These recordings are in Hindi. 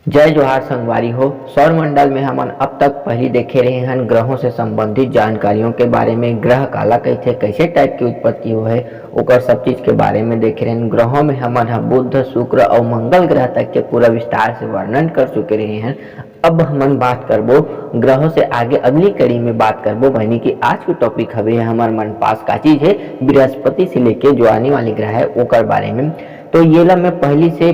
जय जोहार संगवारी हो। सौर मंडल में हमन अब तक पहले देखे रहे हैं ग्रहों से संबंधित जानकारियों के बारे में। ग्रह काला कहते, कैसे टाइप की उत्पत्ति हो है, ओकर सब चीज के बारे में देख रहे हैं। ग्रहों में हमन बुध, शुक्र और मंगल ग्रह तक के पूरा विस्तार से वर्णन कर चुके रहे हैं। अब हमन बात करबो ग्रहों से आगे अगली कड़ी में बात करबो बहनी की आज की टॉपिक हवे हमार मन पास का चीज है बृहस्पति से लेके जो आने वाली ग्रह है ओकर बारे में। तो ये ला मैं पहली से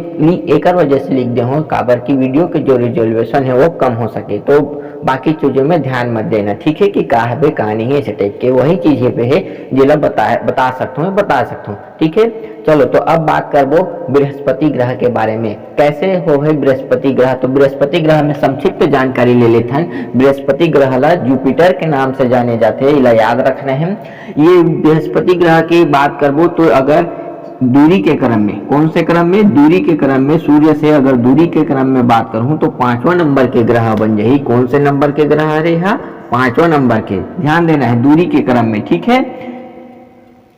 एक वजह से लिख दे हूँ काबर की वीडियो के जो रिजोल्यूशन है वो कम हो सके, तो बाकी चीजों में ध्यान मत देना, ठीक है। कि कहा है कहा नहीं है इस टाइप के वही चीज पे है जिला बता सकता हूँ, ठीक है। चलो तो अब बात करबो बृहस्पति ग्रह के बारे में, कैसे हो है बृहस्पति ग्रह। तो बृहस्पति ग्रह में संक्षिप्त जानकारी ले लेते हैं। बृहस्पति ग्रह ला जुपिटर के नाम से जाने जाते हैं, इला याद रखना है। ये बृहस्पति ग्रह की बात करबो तो अगर दूरी के क्रम में, कौन से क्रम में, दूरी के क्रम में सूर्य से अगर दूरी के क्रम में बात करूं तो 5वां नंबर के ग्रह बन जाही। कौन से नंबर के ग्रह रे, 5वां नंबर के, ध्यान देना है दूरी के क्रम में, ठीक है।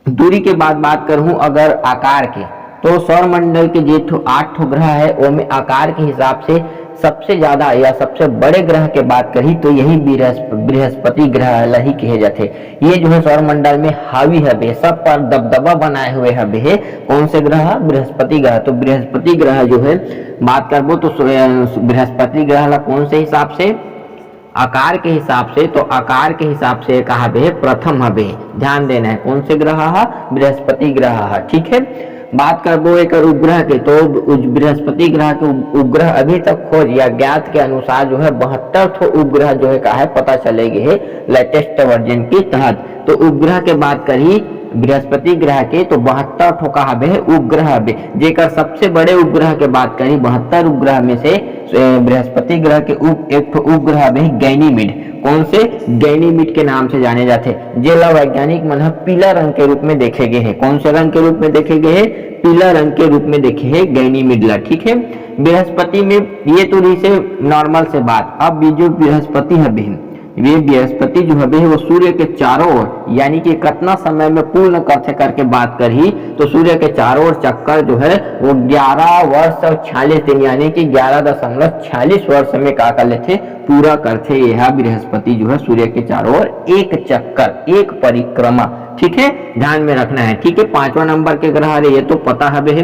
दूरी के बाद बात करूं अगर आकार के, तो सौर मंडल के जो 8 ग्रह है वो में आकार के हिसाब से सबसे ज्यादा या सबसे बड़े ग्रह के बात करी तो यही बृहस्पति ग्रह ही कहे जाते। ये जो है सौर मंडल में हावी हबे, सब पर दबदबा बनाए हुए हबे। कौन से ग्रह, बृहस्पति ग्रह। तो बृहस्पति ग्रह जो है बात करबो तो बृहस्पति ग्रह ला कौन से हिसाब से, आकार के हिसाब से, तो आकार के हिसाब से कहा बे प्रथम हबे, ध्यान देना है। कौन से ग्रह, बृहस्पति ग्रह, ठीक है। बात करबो एक उपग्रह के, तो बृहस्पति ग्रह के उपग्रह अभी तक खोज या ज्ञात के अनुसार जो है 72 उपग्रह जो है कहा है पता चलेगे है लेटेस्ट वर्जन के तहत। तो उपग्रह के बात करी बृहस्पति ग्रह के तो 72 ठोका हबे उपग्रह हबे, जेकर सबसे बड़े उपग्रह के बात करी 72 उपग्रह में से बृहस्पति ग्रह के एक उपग्रह हबे गैनीमीड। कौन से, गैनीमीड के नाम से जाने जाते, जेला वैज्ञानिक मन पीला रंग के रूप में देखे गए हैं। कौन से रंग के रूप में देखे गए हैं, पीला रंग के रूप में देखे हैं गैनीमीड ला, ठीक है। बृहस्पति में ये तो रही से नॉर्मल से बात। अब ये जो बृहस्पति हबे, ये बृहस्पति जो हबे वो सूर्य के चारों ओर यानी कि कितना समय में पूर्ण करते करके बात करी तो सूर्य के चारों ओर चक्कर जो है वो 11 वर्ष और 46 दिन यानी कि 11.46 वर्ष में क्या कर लेते, पूरा करते। यह बृहस्पति जो है सूर्य के चारों ओर एक चक्कर, एक परिक्रमा, ठीक है, ध्यान में रखना है, ठीक है। 5वां नंबर के ग्रह है, ये तो पता हबे।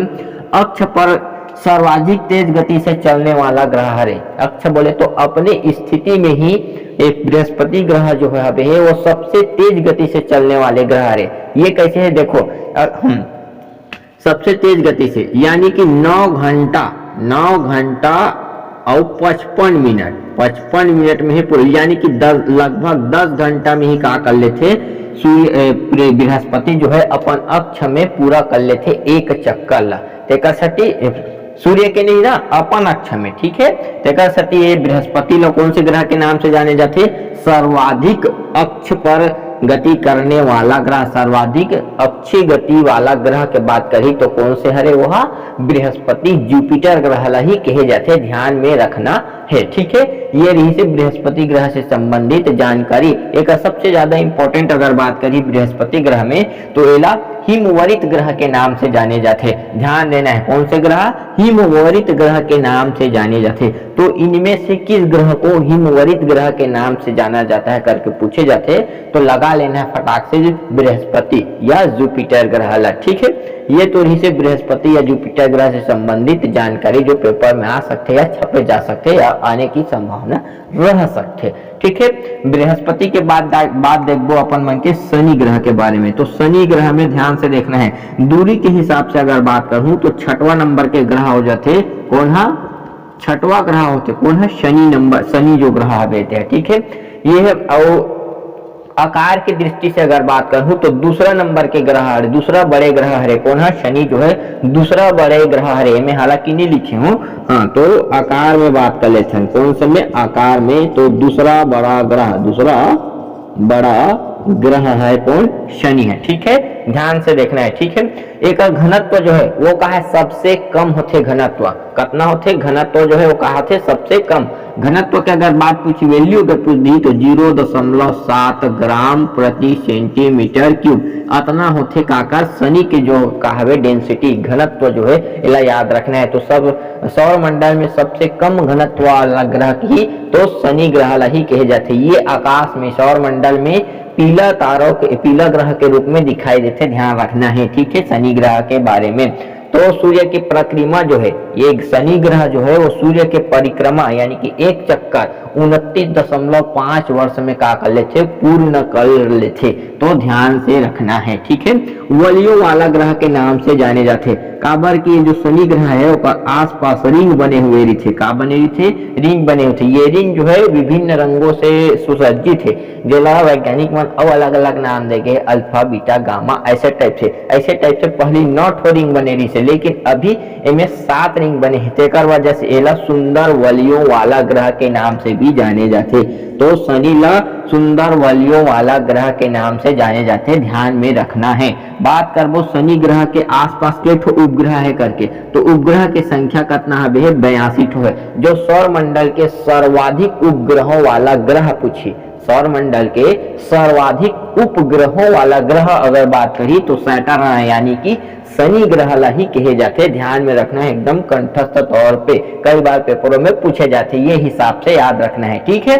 अक्ष पर सर्वाधिक तेज गति से चलने वाला ग्रह है। अक्ष बोले तो अपने स्थिति में ही एक बृहस्पति ग्रह जो है वो सबसे तेज गति से चलने वाले ग्रह है। ये कैसे है देखो, सबसे तेज गति से यानी कि 9 घंटा और 55 मिनट में ही पूरे यानी कि लगभग 10 घंटा में ही क्या कर लेते सूर्य बृहस्पति जो है अपन अक्ष में पूरा कर लेते एक चक्कर ला। तेकर सटी सूर्य के नहीं ना, अपन अक्ष में, ठीक है। तेकर सटी ये बृहस्पति ला कौन से ग्रह के नाम से जाने जाते, सर्वाधिक अक्ष पर गति करने वाला ग्रह, सर्वाधिक अक्षीय गति वाला ग्रह के बात करी तो कौन से हरे, वह बृहस्पति जुपिटर ग्रह ला ही कहे जाते, ध्यान में रखना है, ठीक है। ये रही से बृहस्पति ग्रह से संबंधित जानकारी। एक सबसे ज्यादा इंपॉर्टेंट अगर बात करी बृहस्पति ग्रह में तो एला हिमवरित ग्रह के नाम से जाने जाते, ध्यान देना है। कौन से ग्रह, हिमवरित ग्रह के नाम से जाने जाते। तो इनमें से किस ग्रह को हिमवरित ग्रह के नाम से जाना जाता है करके पूछे जाते तो लगा लेना है फटाक से बृहस्पति या जुपिटर ग्रह ला, ठीक है। ये तो रही से बृहस्पति या जुपिटर ग्रह से संबंधित जानकारी जो पेपर में आ सकते या छपे जा सकते या आने की संभावना रह सकते, ठीक है। बृहस्पति के बाद देखबो अपन मन के शनि ग्रह के बारे में। तो शनि ग्रह में ध्यान से देखना है, दूरी के हिसाब से अगर बात करूं तो 6वां नंबर के ग्रह हो जाते। कौन है, 6वां ग्रह होते, कौन है, शनि जो ग्रह है, ठीक है। ये है और आकार की दृष्टि से अगर बात करूं तो दूसरा नंबर के ग्रह है, दूसरा बड़े ग्रह है। कौन है, शनि जो है दूसरा बड़े ग्रह है। मैं हालांकि नहीं लिखे हूँ, हाँ, तो आकार में बात कर लेते हैं। कौन से में, आकार में, तो दूसरा बड़ा ग्रह है कौन, शनि है, ठीक है, ध्यान से देखना है, ठीक है। एक घनत्व जो है वो कहा है सबसे कम होते, घनत्व कितना होते, घनत्व जो है वो कहा थे सबसे कम घनत्व की अगर बात पूछी, वैल्यू अगर पूछ दी तो 0.7 ग्राम प्रति सेंटीमीटर क्यूब अतना होते काकर शनि के जो कहवे डेंसिटी घनत्व जो है इला याद रखना है। तो सब सौर मंडल में सबसे कम घनत्व वाला ग्रह की तो शनि ग्रह ला ही कहे जाते। ये आकाश में सौर मंडल में पीला तारों के पीला ग्रह के रूप में दिखाई देते, ध्यान रखना है, ठीक है, शनि ग्रह के बारे में। तो सूर्य की परिक्रमा जो है, ये शनि ग्रह जो है वो सूर्य के परिक्रमा यानी कि एक चक्कर 29.5 वर्ष में का कर लेते, पूर्ण कर लेते। तो ध्यान से रखना है, ठीक है। वलियों वाला ग्रह के नाम से जाने जाते, काबर की जो शनि ग्रह है ऊपर आसपास रिंग बने हुए थे, का बने थे, रिंग बने हुए थे। ये रिंग जो है विभिन्न रंगों से सुसज्जित है, जिला वैज्ञानिक मन अब अलग अलग नाम देंगे, अल्फा बीटा गामा ऐसे टाइप से पहली 9 रिंग बने रही से, लेकिन अभी इनमें 7 रिंग बने हैं, तेकर वजह से एला सुंदर वलियों वाला ग्रह के नाम से भी जाने जाते। तो शनि ला सुंदर वलियों वाला ग्रह के नाम से जाने जाते, ध्यान में रखना है। बात करबो शनि ग्रह के आसपास के ठो उपग्रह है करके, तो उपग्रह की संख्या कितना है, 82 ठो है। जो सौर मंडल के सर्वाधिक उपग्रहों वाला ग्रह पूछी, सौर मंडल के सर्वाधिक उपग्रहों वाला ग्रह अगर बात करी तो सैटर्न यानी कि शनि ग्रह ला ही कहे जाते, ध्यान में रखना है, एकदम कंठस्थ तौर पे कई बार पेपरों में पूछे जाते, ये हिसाब से याद रखना है, ठीक है।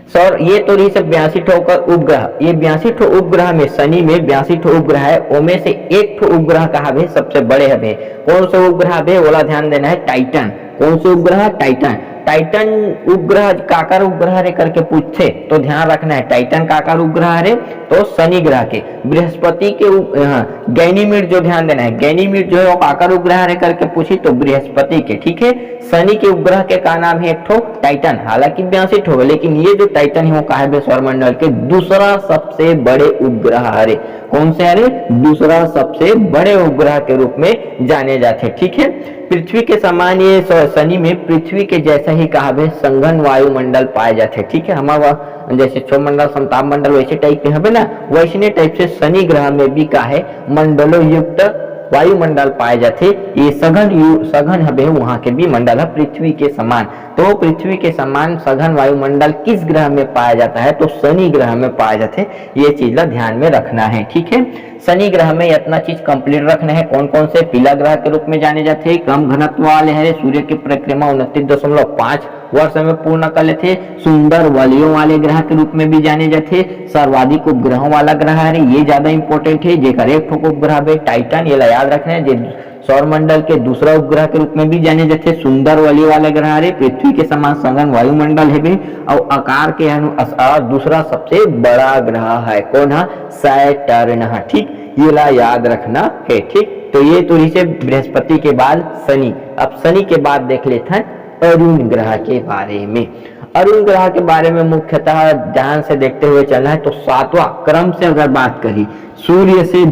सौर ये तो रही सब 82 ठो का उपग्रह, ये 82 ठो उपग्रह में शनि में 82 ठो उपग्रह है, ओमे से एक ठो उपग्रह कहा है सबसे बड़े है, कौन सा उपग्रह है बोला ध्यान देना है, टाइटन। कौन सा उपग्रह, टाइटन। टाइटन उपग्रह काकर उपग्रह रे करके पूछते तो ध्यान रखना है, टाइटन काकर उपग्रह रे तो शनि ग्रह के। बृहस्पति के गैनीमीड जो ध्यान देना है, गैनीमीड जो है वो काकर उपग्रह रे करके पूछी तो बृहस्पति के, ठीक है। शनि के उपग्रह के का नाम है एक ठो टाइटन, हालांकि 82 ठो, लेकिन ये जो टाइटन है वो कहा है सौरमंडल के दूसरा सबसे बड़े उपग्रह है। कौन से है, दूसरा सबसे बड़े उपग्रह के रूप में जाने जाते, ठीक है। पृथ्वी के समान ये शनि में पृथ्वी के जैसा ही कहा है संघन वायुमंडल पाए जाते, ठीक है। हमारा जैसे क्षोभ मंडल समताप मंडल वैसे टाइप के है ना, वैसने टाइप से शनि ग्रह में भी का है मंडलों युक्त वायुमंडल पाए जाते। ये सघन हबे वहां के भी मंडल है पृथ्वी के समान। तो पृथ्वी के समान सघन वायुमंडल किस ग्रह में पाया जाता है, तो शनि ग्रह में पाए जाते, ये चीज ला ध्यान में रखना है, ठीक है। शनि ग्रह में इतना चीज कंप्लीट रखना है, कौन कौन से, पीला ग्रह के रूप में जाने जाते, कम घनत्व वाले है, सूर्य की परिक्रमा 29.5 वर्ष में पूर्ण कर लेते, सुंदर वलियों वाले ग्रह के रूप में भी जाने जाते, सर्वाधिक उपग्रहों वाला ग्रह है, ये ज्यादा इंपॉर्टेंट है, जेकर एक ठोक उपग्रह है टाइटन, ये याद रखना है। सौरमंडल के दूसरा उपग्रह के रूप में भी जाने जाते, सुंदर वलय वाला ग्रह है, पृथ्वी के समान सघन वायुमंडल है और आकार के अनुसार दूसरा सबसे बड़ा ग्रह है, कौन है, सैटर्न, ठीक, ये ला याद रखना है, ठीक। तो ये तो से बृहस्पति के बाद शनि। अब शनि के बाद देख लेते हैं अरुण ग्रह के बारे में। अरुण ग्रह के बारे में मुख्यतः ध्यान से देखते हुए चलना है। तो 7वां क्रम से अगर बात करी, सूर्य से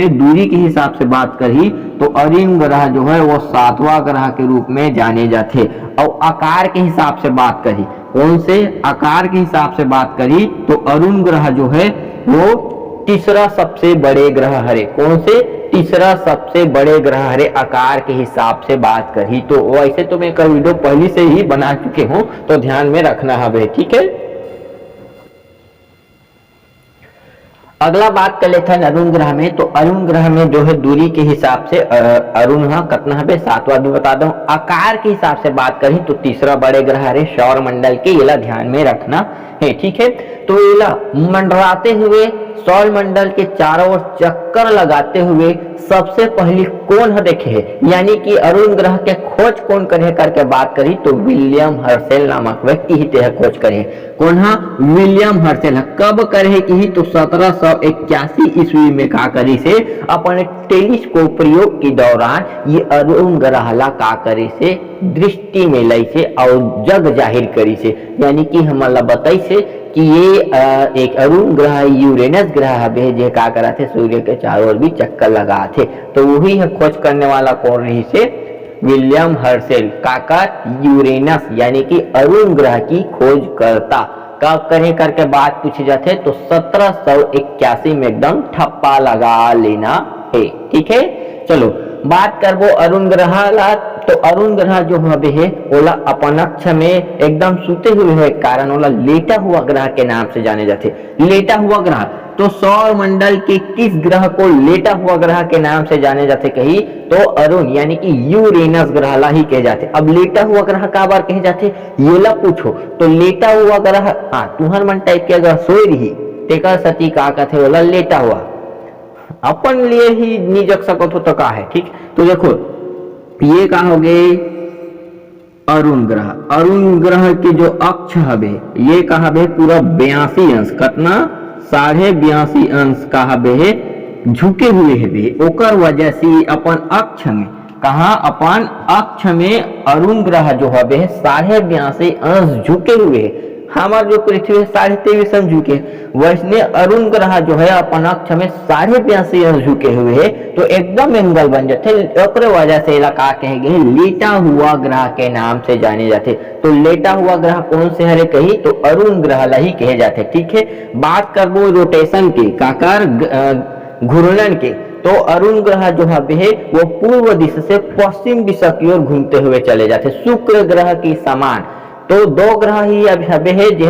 दूरी के हिसाब से बात करी तो अरुण ग्रह जो है वो 7वां ग्रह के रूप में जाने जाते। और आकार के हिसाब से बात करी, कौन से आकार के हिसाब से बात करी तो अरुण ग्रह जो है वो तीसरा सबसे बड़े ग्रह है। कौन से, तीसरा सबसे बड़े ग्रह है आकार के हिसाब से बात करी तो। वैसे तो मैं कल वीडियो पहले से ही बना चुके हूं, तो ध्यान में रखना है, ठीक है। अगला बात कर लेते हैं अरुण ग्रह में। तो अरुण ग्रह में जो है दूरी के हिसाब से अरुण कितना है 7वां भी बता दूं। आकार के हिसाब से बात करें तो तीसरा बड़े ग्रह है सौर मंडल के, ये ध्यान में रखना है, ठीक है। तो ये मंडराते हुए सौर मंडल के चारों ओर चक्कर लगाते हुए सबसे पहली कौन है देखे है, यानी कि अरुण ग्रह के खोज कौन करे करके बात करी तो विलियम हर्शेल नामक व्यक्ति ही खोज करे। कौन है, विलियम हर्शेल। कब करे की तो 1781 ईस्वी में का करी से अपने टेलीस्कोप प्रयोग के दौरान ये अरुण ग्रह ला का करे से दृष्टि में लाई से और जग जाहिर करी से, यानी कि हमला बताई से कि ये एक अरुण ग्रह यूरेनस ग्रह है जो का करा थे सूर्य के चारों ओर भी चक्कर लगा थे। तो वही है खोज करने वाला कौन रही से विलियम हर्शेल, काका यूरेनस यानी कि अरुण ग्रह की खोज करता। कब करे करके बात पूछी जाते तो 1781 में एकदम ठप्पा लगा लेना है, ठीक है। चलो बात करबो अरुण ग्रह ला तो अरुण ग्रह जो हवे है ओला अपन अक्ष में एकदम सुते हुए है कारण ओला लेटा हुआ ग्रह के नाम से जाने जाते। लेटा हुआ ग्रह तो सौर मंडल के किस ग्रह को लेटा हुआ ग्रह के नाम से जाने जाते कही तो अरुण यानी कि यूरेनस ग्रह ला ही कहे जाते। अब लेटा हुआ ग्रह का बार कहे जाते ये ला पूछो तो लेटा हुआ ग्रह हाँ तुहर मन टाइप के अगर सोई रही तेकर सती का कहते बोला लेटा हुआ अपन लिए ही नहीं जग सको तो का है ठीक। तो देखो ये का हो गए अरुण ग्रह। अरुण ग्रह के जो अक्ष हवे ये का हवे पूरा 82 अंश कतना 82.5 अंश का हवे झुके हुए है ओकर वजह से अपन अक्ष में कहा अपन अक्ष में अरुण ग्रह जो हवे 82.5 अंश झुके हुए हमार जो पृथ्वी है 23.5 अंश झुके वैसने अरुण ग्रह जो है अपन अक्ष में 82.5 अंश झुके हुए है तो एकदम एंगल बन जाते ओकरे वजह से इलाका कहेंगे लेटा हुआ ग्रह के नाम से जाने जाते। तो लेटा हुआ ग्रह कौन से हरे कही तो अरुण ग्रह ला ही कहे जाते ठीक है। बात करबो रोटेशन के काकार घूर्णन के तो अरुण ग्रह जो है वो पूर्व दिशा से पश्चिम दिशा की ओर घूमते हुए चले जाते शुक्र ग्रह की समान। तो दो ग्रह ही अब हवे है जो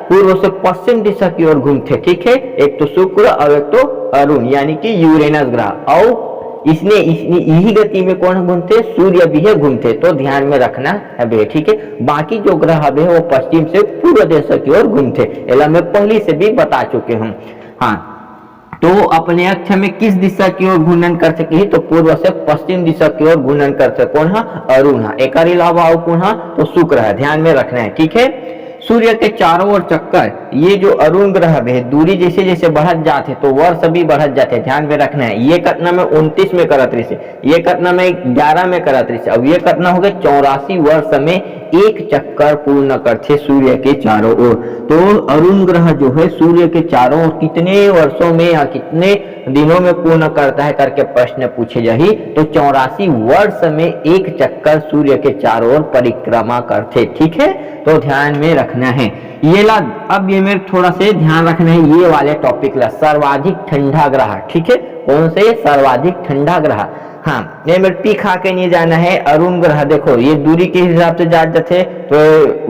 पूर्व से पश्चिम दिशा की ओर घूमते ठीक है एक तो शुक्र और एक तो अरुण यानी कि यूरेनस ग्रह और इसने यही गति में कौन घूमते सूर्य भी है घूमते तो ध्यान में रखना है ठीक है। बाकी जो ग्रह है वो पश्चिम से पूर्व दिशा की ओर घूमते एला मैं पहले से भी बता चुके हूँ। हाँ तो अपने अक्ष में किस दिशा की ओर घूर्णन कर सके तो पूर्व से पश्चिम दिशा की ओर घूर्णन कर सके कौन है अरुण है एक अलावा और कौन है तो शुक्र है ध्यान में रखना है ठीक है। सूर्य के चारों ओर चक्कर ये जो अरुण ग्रह है दूरी जैसे जैसे बढ़त जाते तो वर्ष भी बढ़त जाते ध्यान में रखना है। ये कतना में 29 में करत रही ये कतना में 11 में करत रही अब ये कतना हो गए 84 वर्ष में एक चक्कर पूर्ण करते सूर्य के चारों ओर। तो अरुण ग्रह जो है सूर्य के चारों ओर कितने वर्षों में या कितने दिनों में पूर्ण करता है करके प्रश्न पूछे जाही तो 84 वर्ष में एक चक्कर सूर्य के चारों ओर परिक्रमा करते ठीक है। तो ध्यान में रखना है ये ला। अब ये मेरे थोड़ा से ध्यान रखना है ये वाले टॉपिक ला सर्वाधिक ठंडा ग्रह ठीक है कौन से सर्वाधिक ठंडा ग्रह। हाँ ये मेरे पी खा के नहीं जाना है अरुण ग्रह देखो ये दूरी के हिसाब से जाते तो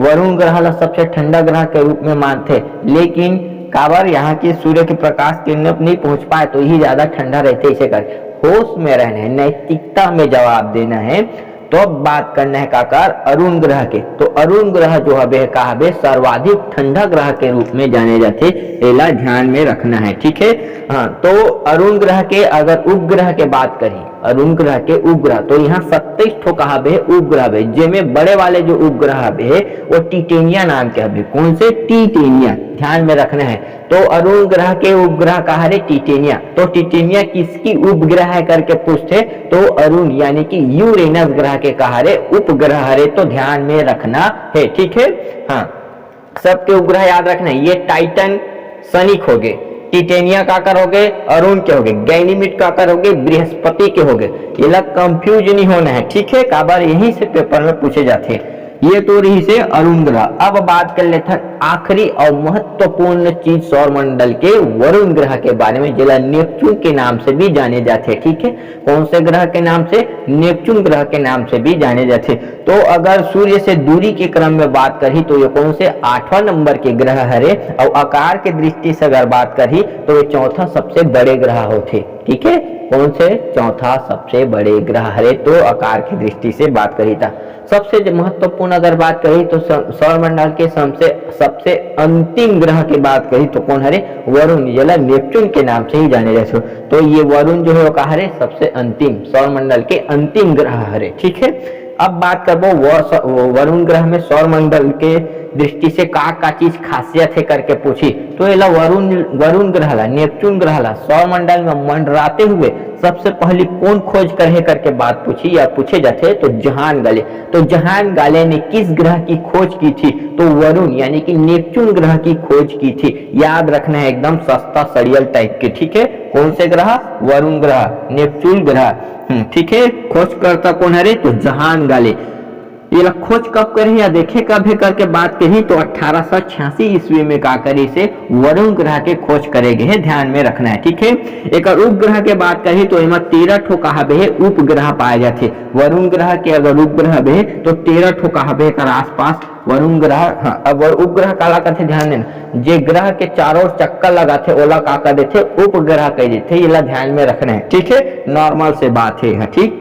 वरुण ग्रह ला सबसे ठंडा ग्रह के रूप में मानते लेकिन काबर यहाँ के सूर्य के प्रकाश किरण नहीं पहुंच पाए तो ही ज्यादा ठंडा रहते इसे कर होश में रहना है नैतिकता में जवाब देना है। तो अब बात करना है काकार अरुण ग्रह के तो अरुण ग्रह जो है कहा सर्वाधिक ठंडा ग्रह के रूप में जाने जाते एला ध्यान में रखना है ठीक है। हाँ तो अरुण ग्रह के अगर उपग्रह के बात करी अरुण ग्रह के उपग्रह तो यहाँ 27 ठो कहा उपग्रह है जिसमें बड़े वाले जो उपग्रह है वो टिटेनिया नाम के है कौन से टिटेनिया ध्यान में रखना है। तो अरुण ग्रह के उपग्रह कहा रे टिटेनिया तो टिटेनिया किसकी उपग्रह है करके पूछते तो अरुण यानी कि यूरेनस ग्रह के कहा रे उपग्रह रे तो ध्यान में रखना है ठीक है। हाँ सबके उपग्रह याद रखना है ये टाइटन सनिक हो गए टिटेनिया काकर हो गए अरुण के हो गए गैनीमीड काकर हो गए बृहस्पति के हो गए ये लोग कंफ्यूज नहीं होना है ठीक है काबर यहीं से पेपर में पूछे जाते हैं। ये तो रही से अरुण ग्रह। अब बात कर लेते हैं आखिरी और महत्वपूर्ण चीज सौर मंडल के वरुण ग्रह के बारे में जिला नेपच्यून के नाम से भी जाने जाते ठीक है। कौन से ग्रह के नाम से नेपच्यून ग्रह के नाम से भी जाने जाते। तो अगर सूर्य से दूरी के क्रम में बात करी तो ये कौन से 8वां नंबर के ग्रह हरे और आकार के दृष्टि से अगर बात करी तो ये चौथा सबसे बड़े ग्रह होते ठीक है। कौन से चौथा सबसे बड़े ग्रह हरे तो आकार की दृष्टि से बात करी था। सबसे महत्वपूर्ण अगर बात करी तो सौर मंडल के सबसे अंतिम ग्रह की बात करी तो कौन हरे वरुण जिला नेपच्यून के नाम से ही जाने जाते। तो ये वरुण जो है वो कहा हरे सबसे अंतिम सौर मंडल के अंतिम ग्रह हरे ठीक है। अब बात करबो वरुण ग्रह में सौर मंडल के दृष्टि से का चीज खासियत है करके पूछी तो ये वरुण ग्रह ला नेपच्यून ग्रह ला सौर मंडल में मंडराते हुए सबसे पहले कौन खोज करे करके बात पूछी या पूछे जाते तो जहान गाले। तो जहान गाले ने किस ग्रह की खोज की थी तो वरुण यानी कि नेपच्यून ग्रह की खोज की थी। याद रखना है एकदम सस्ता सड़ियल टाइप के ठीक है। कौन से ग्रह वरुण ग्रह नेपच्यून ग्रह ठीक है। खोज करता कौन है तो जहान गाले। ये खोज कब करे या देखे कब है करके बात कही तो 1886 ईस्वी में का करे से वरुण ग्रह के खोज करे गए, ध्यान में रखना है। ठीक है, एक उपग्रह के बात कही तो एमा 13 ठो कहाबे है उपग्रह पाए जाते। वरुण ग्रह के अगर उपग्रह बे तो 13 ठो कहाबे कर आसपास वरुण ग्रह। हाँ, अब उपग्रह काला करते ध्यान देना, जे ग्रह के चारों चक्कर लगाते ओला का कर देते उपग्रह कह देते, ये ध्यान में रखना है। ठीक है, नॉर्मल से बात है। ठीक,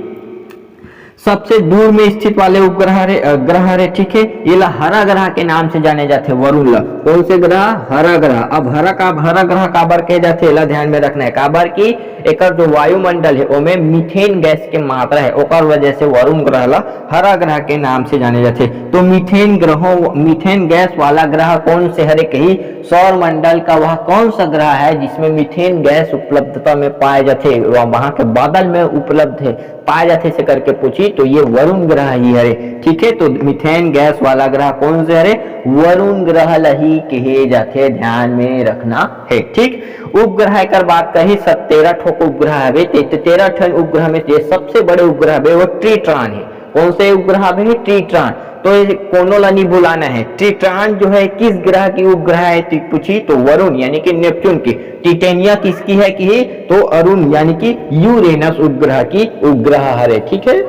सबसे दूर में स्थित वाले उपग्रह ग्रह रे, ठीक है, ये हरा ग्रह के नाम से जाने जाते वरुण। कौन से ग्रह? हरा ग्रह। अब हरा ग्रह काबर कहे जाते एला ध्यान में रखना है, काबर की एक जो वायुमंडल है ओमे मीथेन गैस के मात्रा है, ओकर वजह से वरुण ग्रह ला हरा ग्रह के नाम से जाने जाते। तो मीथेन गैस वाला ग्रह कौन से हरे कही? सौर मंडल का वह कौन सा ग्रह है जिसमें मीथेन गैस उपलब्धता में पाए जाते, वहां के बादल में उपलब्ध है पाए जाते से करके पूछी तो ये वरुण ग्रह ही हरे। ठीक है, तो मीथेन गैस वाला ग्रह कौन से हरे? वरुण ग्रह लही कहे जाते, ध्यान में रखना है। ठीक, उपग्रह कर बात कही 13 ठो उपग्रह है। 13 ठन उपग्रह में सबसे बड़े उपग्रह है वो ट्रिट्रॉन है। कौन से उपग्रह है? ट्रिट्रॉन। तो कोनो ला नहीं बुलाना है। ट्रिट्रॉन जो है किस ग्रह की उपग्रह है पूछी तो वरुण यानी कि नेपच्यून की। टिटेनिया किसकी है कि तो अरुण यानी कि यूरेनस उपग्रह की उपग्रह है। ठीक है,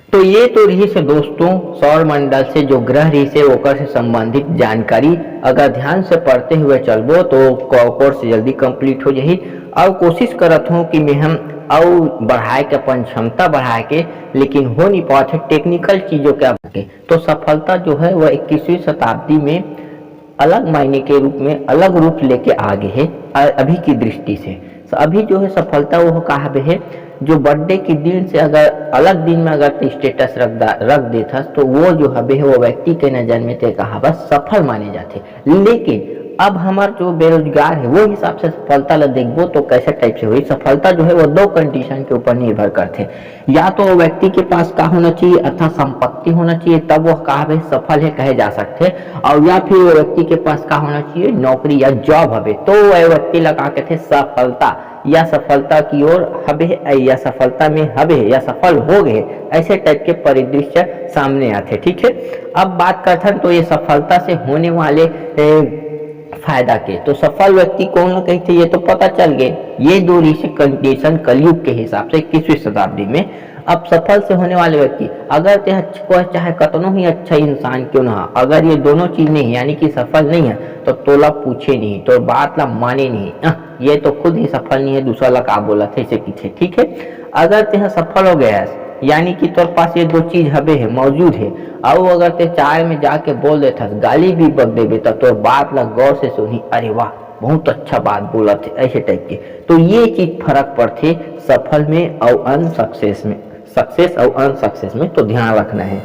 तो ये तो रही से दोस्तों सौर मंडल से जो ग्रह रही से ओकर से संबंधित जानकारी। अगर ध्यान से पढ़ते हुए चलबो तो कोर्स जल्दी कंप्लीट हो जाही। अब कोशिश करत हूँ कि मैं हम और बढ़ाए के अपन क्षमता बढ़ाए के, लेकिन हो नहीं पाते टेक्निकल चीजों के। तो सफलता जो है वह 21वीं शताब्दी में अलग मायने के रूप में अलग रूप लेके आगे है अभी की दृष्टि से। अभी जो है सफलता वो कहा है जो बर्थडे के दिन से अगर अलग दिन में अगर स्टेटस रख देता तो वो जो हबे है वो व्यक्ति के नजर में ते कहा बस सफल माने जाते। लेकिन अब हमार जो बेरोजगार है वो हिसाब से सफलता ला देखबो तो कैसे टाइप से हुई सफलता जो है वो दो कंडीशन के ऊपर निर्भर करते। या तो वो व्यक्ति के पास का होना चाहिए अथवा संपत्ति होना चाहिए, तब वो कहा सफल है कहे जा सकते। और या फिर वो व्यक्ति के पास का होना चाहिए नौकरी या जॉब हबे, तो वह व्यक्ति लगा के थे सफलता या सफलता की ओर हबे या सफलता में हबे या सफल हो गए, ऐसे टाइप के परिदृश्य सामने आते। ठीक है, अब बात करते हैं तो ये सफलता से होने वाले फायदा के। तो सफल व्यक्ति कौन कहते ये तो पता चल गए, ये दो ऋषि कंडीशन कलयुग के हिसाब से 21वीं शताब्दी में। अब सफल से होने वाले व्यक्ति अगर चाहे कतनो ही अच्छा इंसान क्यों ना, अगर ये दोनों चीज नहीं यानी कि सफल नहीं है तो तोला पूछे नहीं, तो बात ला माने नहीं, ये तो खुद ही सफल नहीं है, दूसरा ला का बोला थे इसे पीछे। ठीक है, अगर तेह सफल हो गया है यानी कि तोर पास ये दो चीज हबे है मौजूद है, और अगर ते चार में जाके बोल देता गाली भी बक देबे तो बात ला गौर से सुनी, अरे वाह बहुत अच्छा बात बोला थे, ऐसे टाइप के। तो ये चीज फर्क पड़ते सफल में और अनसक्सेस में, सक्सेस और अनसक्सेस में, तो ध्यान रखना है।